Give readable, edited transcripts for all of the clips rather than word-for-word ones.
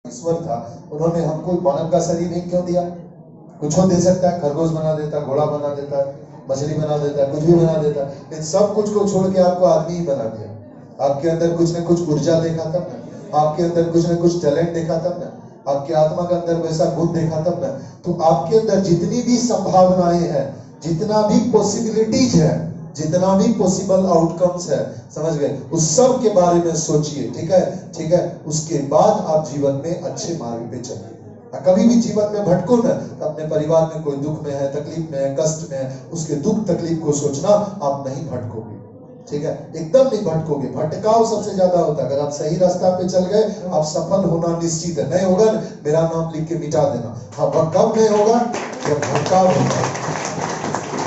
ईश्वर था, उन्होंने हमको मानव का शरीर ही क्यों दिया? कुछ हो दे सकता है, खरगोश बना देता, घोड़ा बना देता, मछली बना देता, कुछ भी बना देता, इन सब कुछ को छोड़ के आपको आदमी ही बना दिया। आपके अंदर कुछ न कुछ ऊर्जा देखा तब ना, आपके अंदर कुछ न कुछ टैलेंट देखा तब ना, आपके आत्मा के अंदर वैसा गुण देखा तब ना। तो आपके अंदर जितनी भी संभावनाएं हैं, जितना भी पॉसिबिलिटीज है, जितना भी पॉसिबल आउटकम्स है, समझ गए, उस सब के बारे में सोचिए। ठीक है, ठीक है। उसके बाद आप जीवन में अच्छे मार्ग पे चलिए। कभी भी जीवन में भटको न, अपने परिवार में कोई दुख में है, तकलीफ में है, कष्ट में है, उसके दुख तकलीफ को सोचना, आप नहीं भटकोगे। ठीक है, एकदम नहीं भटकोगे। भटकाव सबसे ज्यादा होता है। अगर आप सही रास्ता पे चल गए, आप सफल होना निश्चित है। नहीं होगा, मेरा नाम लिख के मिटा देना। हाँ, कब नहीं होगा? जब भटकाव होगा,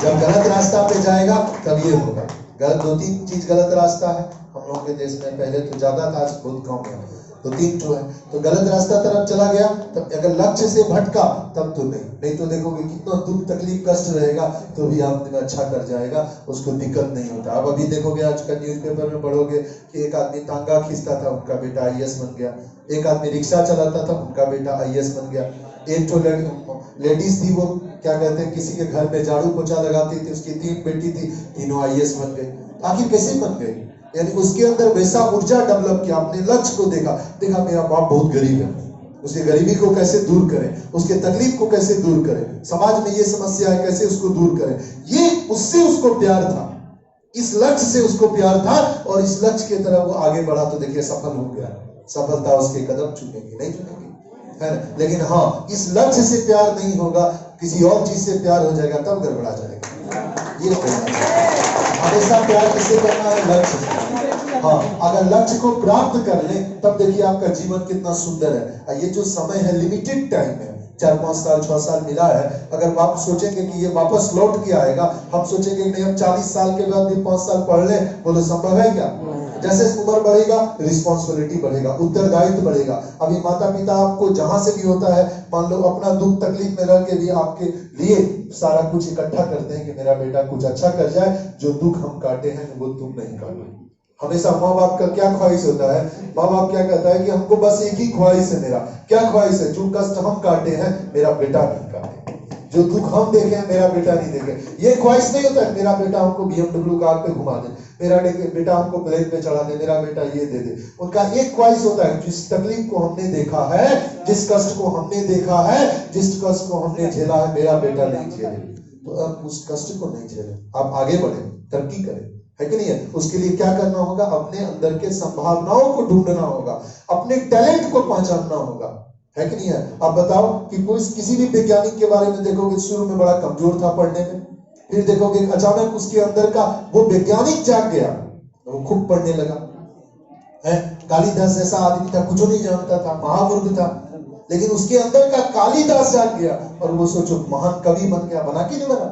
जब गलत रास्ता पे जाएगा तब ये होगा। गलत दो तीन चीज गलत रास्ता है हम लोग के देश में, पहले तो ज्यादा था, आज बहुत कम है, तो तीन तो है। तो गलत रास्ता तरफ चला गया, तब अगर लक्ष्य से भटका तब तो नहीं तो देखोगे कितना दुख तकलीफ कष्ट रहेगा, तो भी आप अच्छा कर जाएगा, उसको दिक्कत नहीं होता। अब अभी देखोगे आजकल न्यूज़पेपर में पढ़ोगे कि एक आदमी तांगा खींचता था, उनका बेटा आईएएस बन गया। एक आदमी रिक्शा चलाता था, उनका बेटा आईएएस बन गया। एक तो लेडीज थी, वो क्या कहते हैं, किसी के घर में झाड़ू पोछा लगाती थी, उसकी 3 बेटी थी, तीनों आईएएस बन गई। आखिर कैसे बन गई? यानी उसके अंदर वैसा ऊर्जा डेवलप किया, अपने लक्ष्य को देखा मेरा बाप बहुत गरीब है, उसकी गरीबी को कैसे दूर करें, उसके तकलीफ को कैसे दूर करें, समाज में ये समस्या है कैसे उसको दूर करें। ये उससे उसको प्यार था, इस लक्ष्य से उसको प्यार था, और इस लक्ष्य की तरफ वो आगे बढ़ा। तो देखिए सफल हो गया। सफलता उसके कदम चूमेगी नहीं चूमेगी, है ना? लेकिन हाँ, इस लक्ष्य से प्यार नहीं होगा, किसी और चीज से प्यार हो जाएगा, तब गड़बड़ा जाएगा। ये हमेशा प्यार किससे करना है? लक्ष्य से। हाँ, अगर लक्ष्य को प्राप्त कर ले, तब देखिए आपका जीवन कितना सुंदर है। ये जो समय है, लिमिटेड टाइम है, 4-5 साल 6 साल मिला है। अगर आप सोचेंगे कि ये वापस लौट के आएगा, हम सोचेंगे नहीं हम 40 साल के बाद भी 5 साल पढ़ ले, बोलो संभव है क्या? जैसे उम्र बढ़ेगा, रिस्पॉन्सिबिलिटी बढ़ेगा, उत्तरदायित्व बढ़ेगा। अभी माता पिता आपको जहां से भी होता है, मान लो अपना दुख तकलीफ में रह के भी आपके लिए सारा कुछ इकट्ठा करते हैं कि मेरा बेटा कुछ अच्छा कर जाए, जो दुख हम काटे हैं वो तुम नहीं काटो। हमेशा माँ बाप का क्या ख्वाहिश होता है? माँ बाप क्या कहता है कि हमको बस एक ही ख्वाहिश है, मेरा क्या ख्वाहिश है? जो कष्ट हम काटे हैं मेरा बेटा नहीं काटे, जो दुख हम देखे हैं मेरा बेटा नहीं देखे। ये ख्वाहिश नहीं होता है मेरा बेटा हमको BMW कार पे घुमा दे, मेरा बेटा हमको प्लेन पे चढ़ा दे, मेरा बेटा ये दे दे। उनका एक ख्वाहिश होता है, जिस तकलीफ को हमने देखा है, जिस कष्ट को हमने देखा है, जिस कष्ट को हमने झेला है, मेरा बेटा नहीं झेले। तो अब उस कष्ट को नहीं झेले, आप आगे बढ़े, तरक्की करें, है कि नहीं है? उसके लिए क्या करना होगा? अपने अंदर के संभावनाओं को ढूंढना होगा, अपने टैलेंट को पहचानना होगा, है कि नहीं है? आप बताओ कि कोई किसी भी वैज्ञानिक के बारे में देखोगे, शुरू में बड़ा कमजोर था पढ़ने में, फिर देखोगे अचानक उसके अंदर का वो वैज्ञानिक जाग गया, वो खूब पढ़ने लगा। है, कालिदास जैसा आदमी था, कुछ नहीं जानता था, महामूर्ख था, लेकिन उसके अंदर का कालिदास जाग गया, और वो सोचो महान कवि बन गया। बना कि नहीं बना?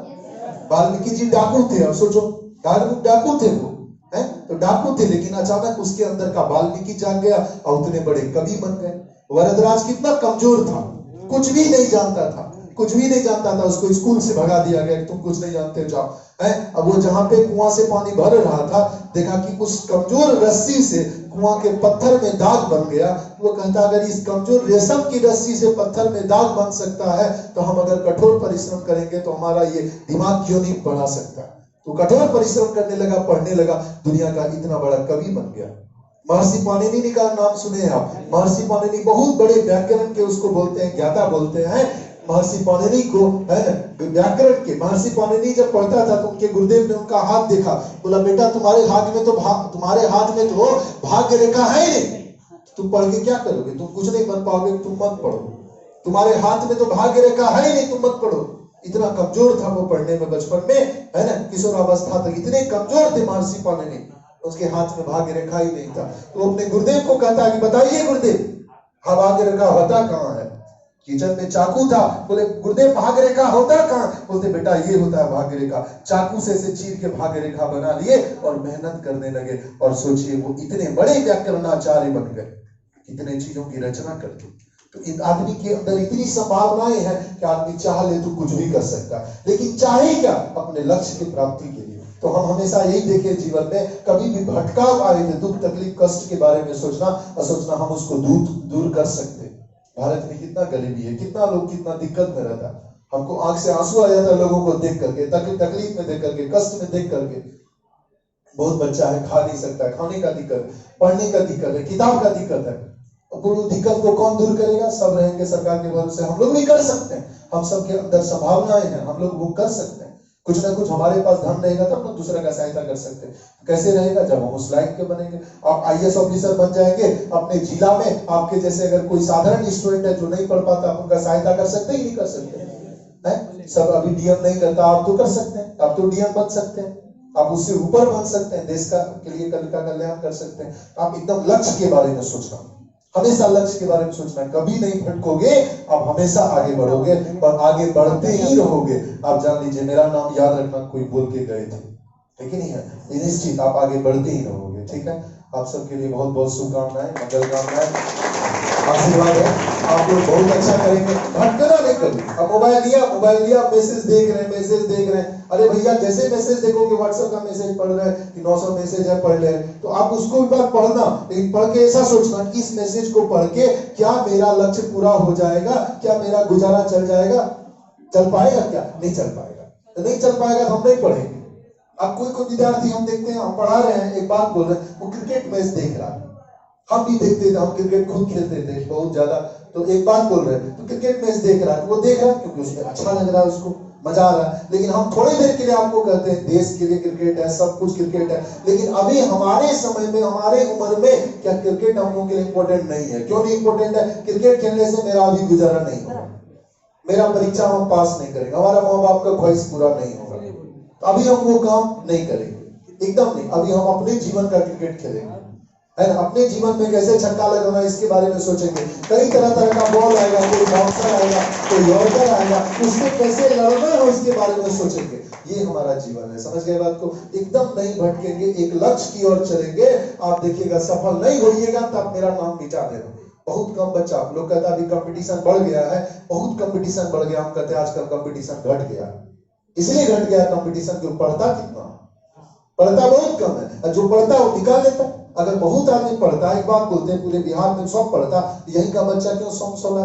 वाल्मीकि जी डाकू थे, अब सोचो डाकू थे वो, है तो डाकू थे, लेकिन अचानक उसके अंदर का वाल्मीकि जाग गया और उतने बड़े कवि बन गए। वरदराज कितना कमजोर था, कुछ भी नहीं जानता था, कुछ भी नहीं जानता था, उसको स्कूल से भगा दिया गया, तुम कुछ नहीं जानते जाओ। है, अब वो जहां पे कुआं से पानी भर रहा था, देखा कि उस कमजोर रस्सी से कुआं के पत्थर में दाग बन गया। वो कहता अगर इस कमजोर रेशम की रस्सी से पत्थर में दाग बन सकता है, तो हम अगर कठोर परिश्रम करेंगे तो हमारा ये दिमाग क्यों नहीं बढ़ा सकता? तो कठोर परिश्रम करने लगा, पढ़ने लगा, दुनिया का इतना बड़ा कवि बन गया। महर्षि पाणिनि का नाम सुने हैं आप? महर्षि पाणिनि बहुत बड़े व्याकरण के उसको बोलते हैं, ज्ञाता बोलते हैं। महर्षि पाणिनि को, है ना, व्याकरण के महर्षि पाणिनि जब पढ़ता था तो उनके गुरुदेव ने उनका हाथ देखा, बोला बेटा तुम्हारे हाथ में तो भाग्य रेखा है ही नहीं, तुम पढ़ के क्या करोगे? तुम कुछ नहीं बन पाओगे, तुम मत पढ़ो, तुम्हारे हाथ में तो भाग्य रेखा है ही नहीं, तुम मत पढ़ो। इतना कमजोर था वो पढ़ने में, बचपन में, है ना, किशोरावस्था तक इतने कमजोर थे महर्षि पाणिनि, उसके हाथ में भाग्य रेखा ही नहीं था। तो अपने गुरुदेव को कहता है कि बताइए गुरुदेव, हाँ भाग्य रेखा होता कहाँ है? किचन में चाकू था, बोले गुरुदेव भाग्य रेखा होता कहाँ? बोलते बेटा ये होता है भाग्य रेखा। चाकू से चीर के भाग्य रेखा बना लिए और मेहनत करने लगे, और सोचिए वो इतने बड़े व्याकरणाचार्य बन गए, कितने चीजों की रचना कर दी। तो इन आदमी के अंदर इतनी संभावनाएं हैं कि आदमी चाह ले तो कुछ भी कर सकता है, लेकिन चाहे क्या? अपने लक्ष्य की प्राप्ति के लिए। तो हम हमेशा यही देखें जीवन में, कभी भी भटकाव आए थे, दुख तकलीफ कष्ट के बारे में सोचना और सोचना हम उसको दूर कर सकते हैं। भारत में कितना गरीबी है, कितना लोग कितना दिक्कत में रहता है। हमको आंख से आंसू आ जाता है लोगों को देख करके, तकलीफ में देख करके, कष्ट में देख करके। बहुत बच्चा है, खा नहीं सकता, खाने का दिक्कत, पढ़ने का दिक्कत है, किताब का दिक्कत है। वो दिक्कत को कौन दूर करेगा? सब रहेंगे सरकार के भरोसे। हम लोग भी कर सकते हैं, हम सबके अंदर संभावनाएं हैं, हम लोग वो कर सकते हैं। कुछ ना कुछ हमारे पास धन रहेगा तब तो दूसरा का सहायता कर सकते हैं। कैसे रहेगा? जब हम उस लायक के बनेंगे। आप आईएएस ऑफिसर बन जाएंगे, अपने जिला में आपके जैसे अगर कोई साधारण स्टूडेंट है जो नहीं पढ़ पाता, आप उनका सहायता कर सकते हैं? नहीं कर सकते हैं? सब अभी डीएम नहीं करता, आप तो कर सकते हैं, आप तो डीएम बन सकते हैं, आप उससे ऊपर बन सकते हैं, देश का के लिए कल का कल्याण कर सकते हैं। आप एकदम लक्ष्य के बारे में सोचना, हमेशा लक्ष्य के बारे में सोचना, कभी नहीं भटकोगे, आप हमेशा आगे बढ़ोगे और आगे बढ़ते ही रहोगे। आप जान लीजिए, मेरा नाम याद रखना, कोई बोल के गए थे, ठीक नहीं है, निश्चित आप आगे बढ़ते ही रहोगे। ठीक है, आप सबके लिए बहुत बहुत शुभकामनाएं, मंगल कामनाएं, आशीर्वाद है। आप लोग बहुत अच्छा करेंगे, भटकना नहीं कभी। अब मोबाइल लिया, मैसेज देख रहे हैं, अरे भैया जैसे मैसेज देखोगे, व्हाट्सएप का मैसेज पढ़ रहे हैं कि 900 मैसेज है, पढ़ ले, तो आप उसको एक बार पढ़ना, लेकिन पढ़ के ऐसा सोचना कि इस मैसेज को पढ़ के क्या मेरा लक्ष्य पूरा हो जाएगा, क्या मेरा गुजारा चल जाएगा, चल पाएगा क्या? नहीं चल पाएगा। तो नहीं चल पाएगा तो हम नहीं पढ़ेंगे। अब कोई विद्यार्थी हम देखते हैं, हम पढ़ा रहे हैं, एक बात बोल रहे हैं, वो क्रिकेट मैच देख रहा है, हम भी देखते थे, हम क्रिकेट खुद खेलते थे बहुत ज्यादा, तो एक बात बोल रहे हैं, तो क्रिकेट मैच देख रहा है, वो देख रहा है क्योंकि उसमें अच्छा लग रहा है, उसको मजा आ रहा है। लेकिन हम थोड़ी देर के लिए आपको कहते हैं देश के लिए क्रिकेट है, सब कुछ क्रिकेट है, लेकिन अभी हमारे समय में, हमारे उम्र में क्या क्रिकेट हम लोगों के लिए इंपॉर्टेंट नहीं है? क्यों नहीं इंपॉर्टेंट है? क्रिकेट खेलने से मेरा अभी गुजारा नहीं होगा, मेरा परीक्षा हम पास नहीं करेंगे, हमारा माँ बाप का ख्वाहिश पूरा नहीं होगा, अभी हम वो काम नहीं करेंगे, एकदम नहीं। अभी हम अपने जीवन का क्रिकेट खेलेंगे, है ना? अपने जीवन में कैसे छक्का लगाना इसके बारे में सोचेंगे। कई तरह तरह का बॉल आएगा, कोई बाउंसर आएगा, कोई यॉर्कर आएगा, उससे कैसे लड़ना है उसके बारे में सोचेंगे। ये हमारा जीवन है, समझ गए बात को? एकदम नहीं भटकेंगे, एक लक्ष्य की ओर चलेंगे। आप देखिएगा, सफल नहीं होइएगा तब मेरा नाम मिटा देना। बहुत कम बच्चा, आप लोग कहता अभी कंपटीशन बढ़ गया है, बहुत कंपटीशन बढ़ गया, हम कहते हैं आजकल कंपटीशन घट गया। इसलिए घट गया कंपटीशन क्यों? पढ़ता कितना, पढ़ता बहुत कम है, जो पढ़ता है वो निकाल लेता। अगर बहुत आदमी पढ़ता है, एक बात बोलते हैं पूरे बिहार में सब पढ़ता, यही का बच्चा क्यों 100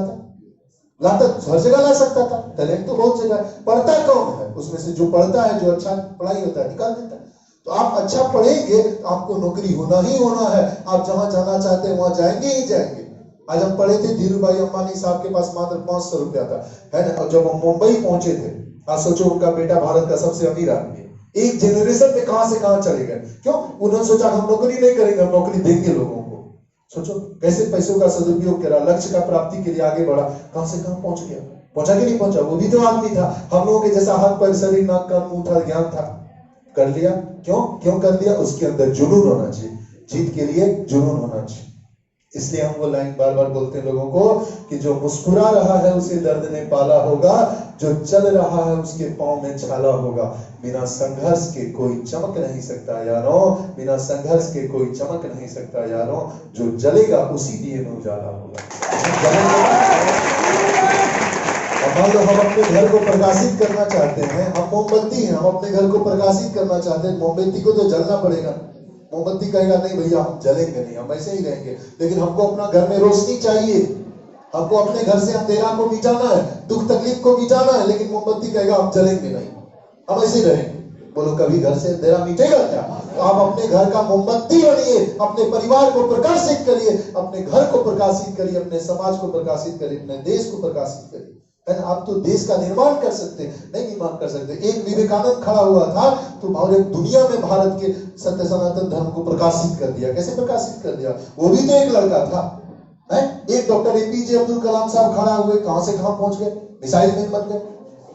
लाता, हर जगह ला सकता था, टैलेंट तो बहुत जगह, पढ़ता कौन है? उसमें से जो पढ़ता है, जो अच्छा पढ़ाई होता है, निकाल देता है। तो आप अच्छा पढ़ेंगे, आपको नौकरी होना ही होना है, आप जहां जाना चाहते हैं वहां जाएंगे ही जाएंगे। आज हम पढ़े थे, धीरू भाई अंबानी साहब के पास मात्र 500 रुपया था, है ना? और जब हम मुंबई पहुंचे थे, आज सोचो उनका बेटा भारत का सबसे अमीर आदमी है, एक जनरेशन में कहां से कहां चले गए। क्यों? उन्होंने सोचा हम नौकरी नहीं करेंगे, हम नौकरी देंगे लोगों को। सोचो कैसे पैसों का सदुपयोग करा, लक्ष्य का प्राप्ति के लिए आगे बढ़ा, कहां से कहां पहुंच गया। पहुंचा कि नहीं पहुंचा? वो भी तो आदमी था, हम लोगों के जैसा हाथ पैर शरीर नाक कान मुंह था, ज्ञान था, कर लिया। क्यों कर लिया? उसके अंदर जुनून होना चाहिए, जीत के लिए जुनून होना चाहिए। इसलिए हम वो लाइन बार बार बोलते हैं लोगों को कि जो मुस्कुरा रहा है उसे दर्द ने पाला होगा, जो चल रहा है उसके पांव में छाला होगा। बिना संघर्ष के कोई चमक नहीं सकता यारों, बिना संघर्ष के कोई चमक नहीं सकता यारों, जो जलेगा उसी दिए में उजाला होगा। मान लो हम अपने घर को प्रकाशित करना चाहते हैं, हम मोमबत्ती हैं, हम अपने घर को प्रकाशित करना चाहते हैं, मोमबत्ती को तो जलना पड़ेगा। मोमबत्ती कहेगा नहीं भैया हम जलेंगे नहीं, हम ऐसे ही रहेंगे, लेकिन हमको अपना घर में रोशनी चाहिए, हमको अपने घर से अंधेरा को मिटाना है, दुख तकलीफ को मिटाना है, लेकिन मोमबत्ती कहेगा हम जलेंगे नहीं, हम ऐसे ही रहेंगे। बोलो कभी घर से अंधेरा मिटेगा क्या? तो आप अपने घर का मोमबत्ती बनिए, अपने परिवार को प्रकाशित करिए, अपने घर को प्रकाशित करिए, अपने समाज को प्रकाशित करिए, अपने देश को प्रकाशित करिए। आप तो देश का निर्माण कर सकते, नहीं निर्माण कर सकते। एक विवेकानंद खड़ा हुआ था तो दुनिया में भारत के सत्य सनातन धर्म को प्रकाशित कर दिया। कैसे प्रकाशित कर दिया? वो भी तो एक लड़का था, है? एक डॉक्टर एपीजे अब्दुल कलाम साहब खड़ा हुए, कहां से कहां पहुंच गए, मिसाइल मैन बन गए,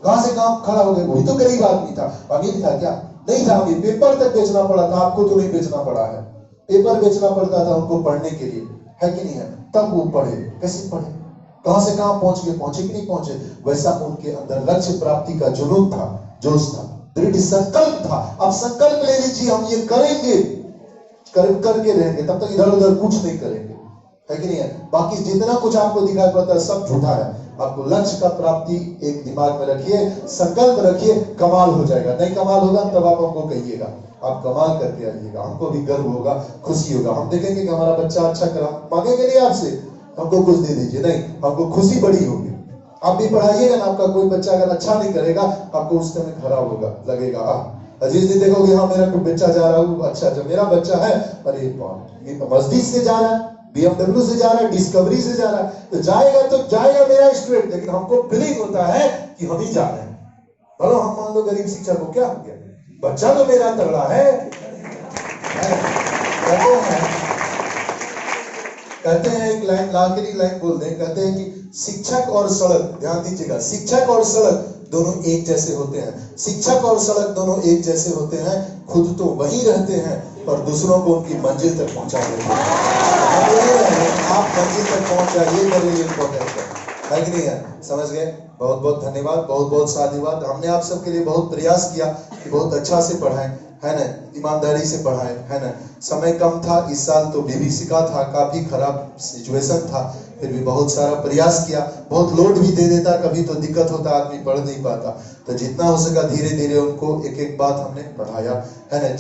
कहां से कहां खड़ा हो गए। वो भी तो गरीब आदमी था, अमीर था क्या? नहीं था अमीर। पेपर तक बेचना पड़ा था, आपको तो नहीं बेचना पड़ा है, पेपर बेचना पड़ता था उनको पढ़ने के लिए, है कि नहीं है? तब वो पढ़े, कैसे पढ़े, कहां से कहां पहुंच गए, पहुंचे कि नहीं पहुंचे। वैसा उनके अंदर लक्ष्य प्राप्ति का जुनून था, जोश था, दृढ़ संकल्प था। अब संकल्प ले लीजिए हम ये करेंगे, करके रहेंगे, तब तक इधर उधर कुछ नहीं करेंगे, है कि नहीं है? बाकी जितना कुछ आपको दिखाई पड़ता है सब झूठा है। आपको लक्ष्य का प्राप्ति एक दिमाग में रखिए, संकल्प रखिए, कमाल हो जाएगा। नहीं कमाल होगा तब आप हमको कहिएगा, आप कमाल करके आइएगा, हमको भी गर्व होगा, खुशी होगा। हम देखेंगे कि हमारा बच्चा अच्छा करा, मांगेंगे नहीं आपसे, हमको कुछ दे दीजिए, नहीं, हमको खुशी बड़ी होगी। आप भी पढ़ाइएगा ना, आपका कोई बच्चा अगर अच्छा नहीं करेगा, आपको उस समय खराब होगा, लगेगा जिस दिन देखोगे हाँ मेरा कोई बच्चा जा रहा है, अच्छा जब मेरा बच्चा है, अरे ये तो मर्सिडीज से जा रहा है, BMW से जा रहा है, डिस्कवरी से जा रहा है, तो जाएगा तो जाएगा मेरा स्टूडेंट, लेकिन हमको फीलिंग होता है कि हम ही जा रहे हैं। बोलो हम मान लो गरीब शिक्षक को, क्या हो गया, बच्चा तो मेरा तगड़ा है। कहते हैं एक लाइन, आखिरी लाइन बोल दें, कहते हैं कि शिक्षक और सड़क, ध्यान दीजिएगा, शिक्षक और सड़क दोनों एक जैसे होते हैं। शिक्षक और सड़क दोनों एक जैसे होते हैं, खुद तो वहीं रहते हैं और दूसरों को उनकी मंजिल तक पहुंचा देते हैं। आप मंजिल तक पहुंच जाइए, मेरे लिए इंपॉर्टेंट है कि नहीं है? समझ गए? बहुत बहुत धन्यवाद, बहुत बहुत साधुवाद। हमने आप सबके लिए बहुत प्रयास किया कि बहुत अच्छा से पढ़ाएं, है ना, ईमानदारी से पढ़ाएं, है ना। समय कम था इस साल, तो बीबीसी का था, काफी खराब सिचुएशन था, फिर भी बहुत सारा प्रयास किया। बहुत लोड भी दे देता, कभी तो दिक्कत होता, आदमी पढ़ नहीं पाता, तो जितना हो सका धीरे धीरे उनको एक एक बात हमने पढ़ाया, है ना।